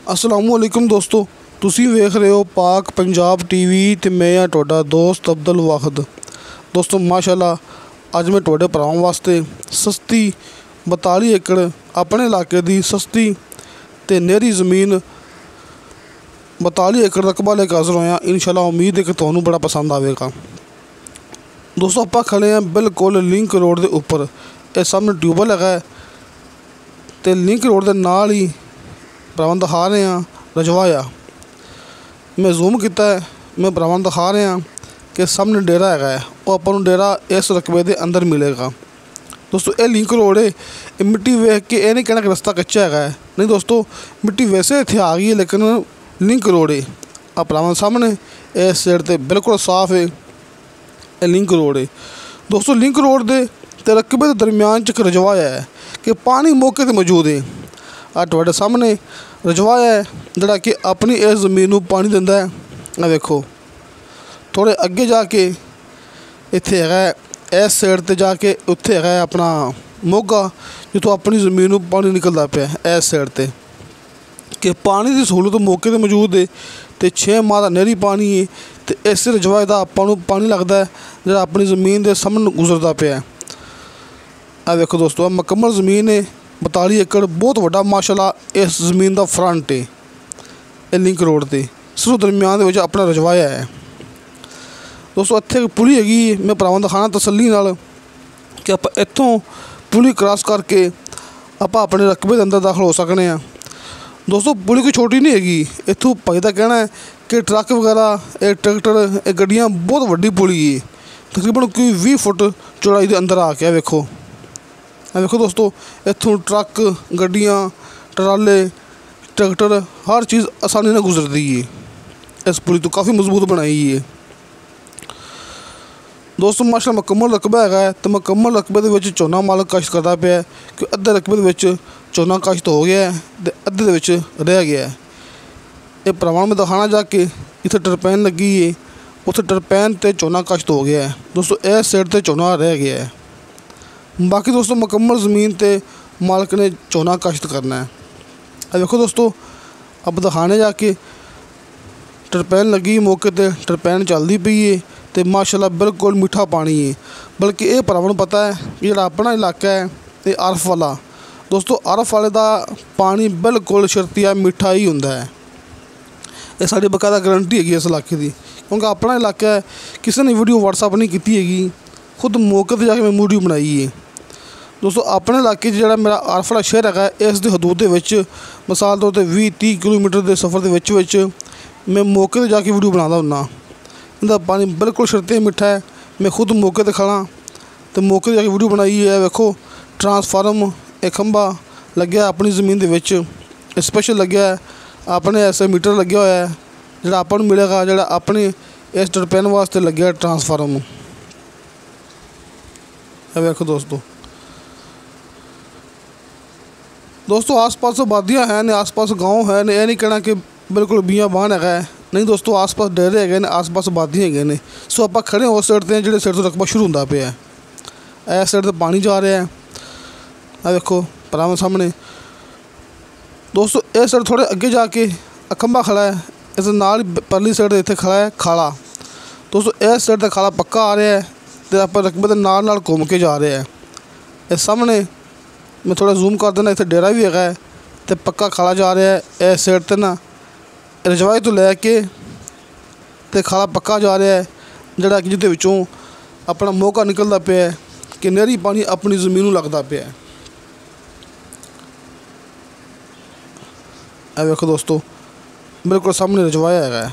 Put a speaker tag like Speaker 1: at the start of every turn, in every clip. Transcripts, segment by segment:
Speaker 1: असलामुअलैकुम दोस्तों, तुसी वेख रहे हो पाक पंजाब टीवी ते मैं हाँ तुहाडा दोस्त अब्दुल वाहिद। दोस्तों माशाअल्लाह अज मैं तुहाडे भरावां वास्ते सस्ती 42 एकड़ अपने इलाके दी सस्ती ते नेरी ज़मीन 42 एकड़ रकबा लेके हाज़र होया। इंशाअल्लाह उम्मीद है कि तुहानू बड़ा पसंद आवेगा। दोस्तों आपां खड़े हैं बिल्कुल लिंक रोड के उपर। इस सामने ट्यूबवेल है ते लिंक रोड के नाल ही भरावां दिखा रहे हैं रजवाया। मैं जूम किया है, मैं भरावां दिखा रहे हैं कि सामने डेरा है वो अपन डेरा इस रकबे के अंदर मिलेगा। दोस्तों ये लिंक रोड है, ये मिट्टी वेख के ये नहीं कहना कि रास्ता कच्चा है, नहीं दोस्तों मिट्टी वैसे इतने आ गई है लेकिन लिंक रोड है। आ भरावां सामने इस साइड ते बिल्कुल साफ है, ये लिंक रोड है। दोस्तों लिंक रोड के रकबे के दरम्यान च एक रजवाया है कि पानी मौके पर मौजूद है। आ तुहाडे सामने रजवाया है जिहड़ा कि अपनी इस ज़मीन नूं पानी दिंदा है। आ देखो थोड़े अगे जाके इत्थे है इस साइड ते जाके उत्थे है अपना मोगा जिथों अपनी ज़मीन नूं पानी निकलदा पिया इस साइड ते कि पानी की सहूलत मौके पर मौजूद है ते 6 माह का नहरी पानी है ते इस रजवाए का आपां नूं पानी लगता है जिहड़ा अपनी ज़मीन के सामने गुजरदा पिया। आ देखो दोस्तों मुकम्मल ज़मीन है 42 एकड़, बहुत वड्डा माशाअल्लाह इस ज़मीन का फ्रंट है। ये लिंक रोड से सिर्फ दरम्यान में अपना रजवाया है। दोस्तों इत्थे पुली हैगी, मैं भरावां दिखाना तसल्ली नाल कि आप इत्थों पुली क्रॉस करके आप अपने रकबे के अंदर दाखिल हो सकते हैं। दोस्तों पुली कोई छोटी नहीं हैगी, इत्थों भाई का कहना है कि ट्रक वगैरह ट्रैक्टर गड्डियाँ बहुत वड्डी पुली है, तकरीबन कोई 20 फुट चौड़ाई के अंदर आ गया। वेखो देखो दोस्तों इत्थों ट्रक गड्डियाँ ट्राले ट्रैक्टर हर चीज़ आसानी से गुजरती है। इस पुली तो काफ़ी मजबूत बनाई है। दोस्तों माशाअल्लाह मुकम्मल रकबा है तो मुकम्मल रकबे के झोना मालक काश्त करता पाया कि अद्धे रकबे के झोना काश्त हो गया है तो अद्धे के रह गया है। ये भरावां में दिखाना जाके इत्थे टरपैन लगी है, उत्थे टरपैन ते झोना काश्त हो गया है। दोस्तों इस साइड ते झोना रह गया है। बाकी दोस्तों मुकम्मल ज़मीन ते मालक ने झोना काश्त करना है। अब देखो दोस्तों अब दिखाने जाके टरपैन लगी मौके ते टरपैन चलती पई है तो माशाअल्लाह बिल्कुल मीठा पानी है। बल्कि ये भरावां नूं पता है कि जिहड़ा अपना इलाका है ये अरफ वाला। दोस्तों अरफ वाले का पानी बिल्कुल शर्तिया मीठा ही हुंदा है। ये साडी बकायदा गारंटी हैगी इस इलाके की, क्योंकि अपना इलाका है, किसी ने वीडियो व्हाट्सएप नहीं की हैगी, खुद मौके पर जाके मैं वीडियो बनाई है। दोस्तों अपने इलाके जिहड़ा मेरा अरफ वाला शहर है इस दी हदूद दे विच मिसाल तौर पर 20-30 किलोमीटर के सफ़र के विच मैं मौके पर जाके वीडियो बनाता हुन्ना। इनका पानी बिल्कुल शर्ते मीठा है। मैं खुद मौके पर खड़ा तो मौके पर जाके वीडियो बनाई है। देखो ट्रांसफार्म एक खंभा लग्या अपनी ज़मीन के विच स्पैशल लग्या है, अपने ऐसे मीटर लग्या होया है जिहड़ा आपां नूं मिलेगा, जिहड़ा अपने इस टरपैन वास्ते लग्या ट्रांसफार्म। देखो दोस्तों आस पास आबादियाँ हैं ने, आस पास गाँव है ने, यह नहीं कहना कि बिल्कुल बियाँ बान है, नहीं दोस्तों आस पास डेरे है, आस पास आबादियाँ है। सो आप खड़े उस साइड से जो साइड तो रकबा शुरू होंदा पे है, इस साइड तो पानी जा रहा है। आ देखो भरावां सामने दोस्तों इस साइड थोड़े अगे जाके खंभा खड़ा है, इस नाल परली साइड इत्थे खड़ा है खाला। दोस्तों इस साइड तक खाला पक्का आ रहा है तो आप रकबे के नाल घूम के जा रहे हैं। इस सामने मैं थोड़ा जूम कर देना, इत्थे डेरा भी है तो पक्का खाला जा रहा है। इस साइड ते ना रजवाई तो लैके तो खाला पक्का जा रहा है, जिहड़ा कि जिहदे विचों अपना मौका निकलता पिया है कि नहरी पानी अपनी ज़मीन नूं लगदा पिया है। देखो दोस्तों बिल्कुल सामने रजवाया है।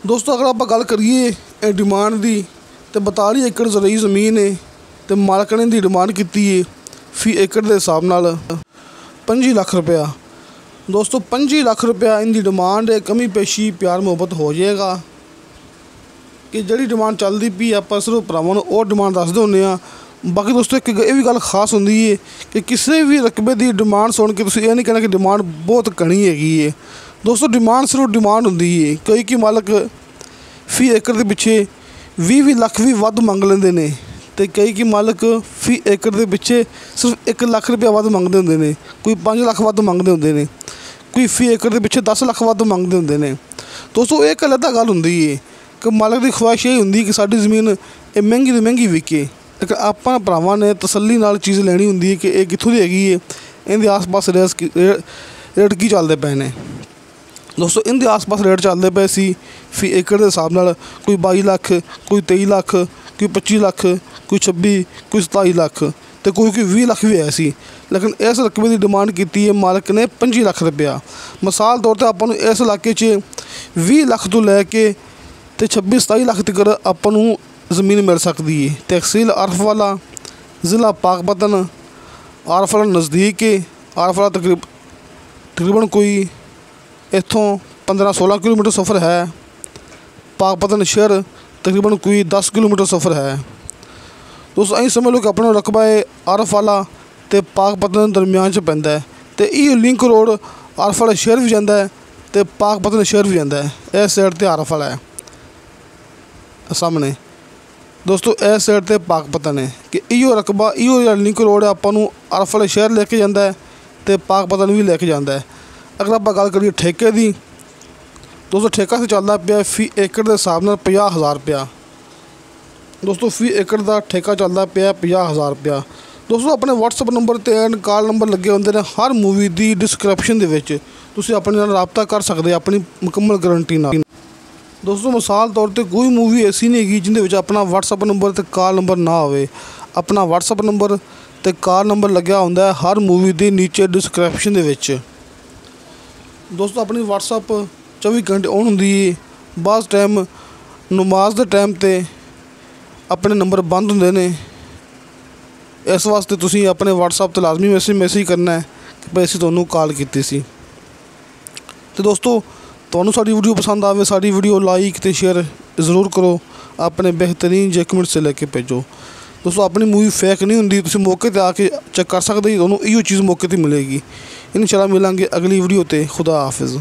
Speaker 1: दोस्तों अगर आप गल करिए डिमांड की तो 42 एकड़ ज़रूरी ज़मीन है तो मालक ने दी डिमांड की है फी एकड़ के हिसाब नाल 25 लाख रुपया। दोस्तों 25 लाख रुपया इनकी डिमांड है। कमी पेशी प्यार मुहब्बत हो जाएगा कि जिहड़ी डिमांड चलती पई आप सिर्फ भरावां नूं वो डिमांड दसदे हुंदे आ। बाकी दोस्तों एक ये भी गल खास होंदी है कि किसी भी रकबे की डिमांड सुन के तुसीं ये नहीं कहना कि डिमांड बहुत घनी हैगी है। दोस्तों डिमांड सिर्फ डिमांड होंदी है। कई की मालक फी एकड़ के पिछे 20 लाख भी वध मंग लेंदे ने तो कई की मालक फी एकड़ के पिछे सिर्फ 1 लाख रुपया वध मंगते होंगे ने, कोई 5 लाख वध मंगते होंगे ने। कोई फी एकड़ के पिछे 10 ਲੱਖ ਵੱਧ ਮੰਗਦੇ ਹੁੰਦੇ ਨੇ। ਦੋਸਤੋ ਇਹ ਗੱਲ ਤਾਂ ਗੱਲ ਹੁੰਦੀ ਹੈ ਕਿ ਮਾਲਕ ਦੀ ਖੁਆਇਸ਼ ਇਹ ਹੁੰਦੀ ਕਿ ਸਾਡੀ ਜ਼ਮੀਨ ਇਹ ਮਹਿੰਗੀ ਤੋਂ ਮਹਿੰਗੀ ਵਿਕੇ, ਲੇਕਿਨ ਆਪਾਂ ਭਰਾਵਾਂ ਨੇ ਤਸੱਲੀ ਨਾਲ ਚੀਜ਼ ਲੈਣੀ ਹੁੰਦੀ ਹੈ ਕਿ ਇਹ ਕਿੱਥੋਂ ਦੀ ਹੈਗੀ ਹੈ, ਇਹਦੇ ਆਸ-ਪਾਸ ਰੇਟ ਕੀ ਚੱਲਦੇ ਪਏ ਨੇ। ਦੋਸਤੋ ਇਹਦੇ ਆਸ-ਪਾਸ ਰੇਟ ਚੱਲਦੇ ਪਏ ਸੀ ਫੀ ਏਕੜ ਦੇ ਹਿਸਾਬ ਨਾਲ, ਕੋਈ 22 ਲੱਖ, ਕੋਈ 23 ਲੱਖ, ਕੋਈ 25 ਲੱਖ, ਕੋਈ 26, ਕੋਈ 27 ਲੱਖ ਤੇ ਕੋਈ 20 ਲੱਖ ਵੀ ਹੈ ਸੀ। ਲੇਕਿਨ ਇਸ ਰਕਬੇ ਦੀ ਡਿਮਾਂਡ ਕੀਤੀ ਹੈ ਮਾਲਕ ਨੇ 25 ਲੱਖ ਰੁਪਇਆ। ਮਿਸਾਲ ਤੌਰ 'ਤੇ ਆਪਾਂ ਨੂੰ ਇਸ ਇਲਾਕੇ 'ਚ 20 ਲੱਖ ਤੋਂ ਲੈ ਕੇ ਤੇ 26-27 ਲੱਖ ਤੱਕ ਆਪਾਂ ਨੂੰ ਜ਼ਮੀਨ ਮਿਲ ਸਕਦੀ ਹੈ। ਤਹਿਸੀਲ ਆਰਫ ਵਾਲਾ, ਜ਼ਿਲ੍ਹਾ ਪਾਕਪਤਨ। ਆਰਫ ਵਾਲਾ ਨਜ਼ਦੀਕ ਹੈ, ਆਰਫ ਵਾਲਾ ਤਕਰੀਬਨ ਕੋਈ ਇੱਥੋਂ 15-16 ਕਿਲੋਮੀਟਰ ਸਫ਼ਰ ਹੈ। ਪਾਕਪਤਨ ਸ਼ਹਿਰ ਤਕਰੀਬਨ ਕੋਈ 10 ਕਿਲੋਮੀਟਰ ਸਫ਼ਰ ਹੈ। ਦੋਸਤੋ ਅਸੀਂ ਸਮਝ ਲਓ ਕਿ ਆਪਣਾ ਰਕਬਾ ਹੈ ਆਰਫ ਵਾਲਾ ਅਤੇ ਪਾਕਪਤਨ ਦਰਮਿਆਨ 'ਚ ਪੈਂਦਾ ਹੈ ਅਤੇ ਇਹ ਲਿੰਕ ਰੋਡ ਆਰਫ ਵਾਲਾ ਸ਼ਹਿਰ ਵੀ ਜਾਂਦਾ ਹੈ ਅਤੇ ਪਾਕਪਤਨ ਸ਼ਹਿਰ ਵੀ ਜਾਂਦਾ ਹੈ। ਇਸ ਸਾਈਡ 'ਤੇ ਆਰਫ ਵਾਲਾ ਹੈ ਸਾਹਮਣੇ। ਦੋਸਤੋ ਇਸ ਸਾਈਡ 'ਤੇ ਪਾਕਪਤਨ ਹੈ ਕਿ ਇਹੋ ਰਕਬਾ, ਇਹੋ ਜਿਹੜਾ ਲਿੰਕ ਰੋਡ ਆਪਾਂ ਨੂੰ ਆਰਫ ਵਾਲੇ ਸ਼ਹਿਰ ਲੈ ਕੇ ਜਾਂਦਾ ਹੈ ਅਤੇ ਪਾਕਪਤਨ ਵੀ ਲੈ ਕੇ ਜਾਂਦਾ ਹੈ। ਅਗਰ ਆਪਾਂ ਗੱਲ ਕਰੀਏ ਠੇਕੇ ਦੀ, ਦੋਸਤੋ ਠੇਕਾ ਤਾਂ ਚੱਲਦਾ ਪਿਆ ਫੀ ਏਕੜ ਦੇ ਹਿਸਾਬ ਨਾਲ 50,000 ਰੁਪਇਆ। ਦੋਸਤੋ ਫੀ ਏਕੜ ਦਾ ਠੇਕਾ ਚੱਲਦਾ ਪਿਆ 50,000 ਰੁਪਇਆ। ਦੋਸਤੋ ਆਪਣੇ WhatsApp ਨੰਬਰ 'ਤੇ ਐਂਡ ਕਾਲ ਨੰਬਰ ਲੱਗੇ ਹੁੰਦੇ ਨੇ ਹਰ ਮੂਵੀ ਦੀ ਡਿਸਕ੍ਰਿਪਸ਼ਨ ਦੇ ਵਿੱਚ, ਤੁਸੀਂ ਆਪਣੇ ਨਾਲ ਰਾਬਤਾ ਕਰ ਸਕਦੇ ਆਪਣੀ ਮੁਕੰਮਲ ਗਰੰਟੀ ਨਾਲ। ਦੋਸਤੋ ਮਿਸਾਲ ਤੌਰ 'ਤੇ ਕੋਈ ਮੂਵੀ ਐਸੀ ਨਹੀਂ ਹੈਗੀ ਜਿਹਦੇ ਵਿੱਚ ਆਪਣਾ WhatsApp ਨੰਬਰ ਅਤੇ ਕਾਲ ਨੰਬਰ ਨਾ ਹੋਵੇ। ਆਪਣਾ WhatsApp ਨੰਬਰ ਅਤੇ ਕਾਲ ਨੰਬਰ ਲੱਗਿਆ ਹੁੰਦਾ ਹਰ ਮੂਵੀ ਦੇ ਨੀਚੇ ਡਿਸਕ੍ਰਿਪਸ਼ਨ ਦੇ ਵਿੱਚ। ਦੋਸਤੋ ਆਪਣੀ WhatsApp 24 ਘੰਟੇ ਔਨ ਹੁੰਦੀ ਹੈ। ਬਾਅਦ ਟਾਈਮ ਨਮਾਜ਼ ਦੇ ਟਾਈਮ 'ਤੇ ਆਪਣੇ ਨੰਬਰ ਬੰਦ ਹੁੰਦੇ ਨੇ। ਇਸ ਵਾਸਤੇ ਤੁਸੀਂ ਆਪਣੇ WhatsApp 'ਤੇ ਲਾਜ਼ਮੀ ਮੈਸੇਜ ਕਰਨਾ ਹੈ ਕਿ ਭਾਈ ਅਸੀਂ ਤੁਹਾਨੂੰ ਕਾਲ ਕੀਤੀ ਸੀ। ਅਤੇ ਦੋਸਤੋ ਤੁਹਾਨੂੰ ਸਾਡੀ ਵੀਡੀਓ ਪਸੰਦ ਆਵੇ, ਸਾਡੀ ਵੀਡੀਓ ਲਾਈਕ ਅਤੇ ਸ਼ੇਅਰ ਜ਼ਰੂਰ ਕਰੋ। ਆਪਣੇ ਬਿਹਤਰੀਨ ਜੈਕਮੈਂਟ ਸੇ ਲੈ ਕੇ ਭੇਜੋ। ਦੋਸਤੋ ਆਪਣੀ ਮੂਵੀ ਫੇਕ ਨਹੀਂ ਹੁੰਦੀ, ਤੁਸੀਂ ਮੌਕੇ 'ਤੇ ਆ ਕੇ ਚੈੱਕ ਕਰ ਸਕਦੇ ਹੋ, ਤੁਹਾਨੂੰ ਇਹੋ ਚੀਜ਼ ਮੌਕੇ 'ਤੇ ਮਿਲੇਗੀ। ਇਨਸ਼ਾਅੱਲਾ ਮਿਲਾਂਗੇ ਅਗਲੀ ਵੀਡੀਓ 'ਤੇ। ਖੁਦਾ ਹਾਫਿਜ਼।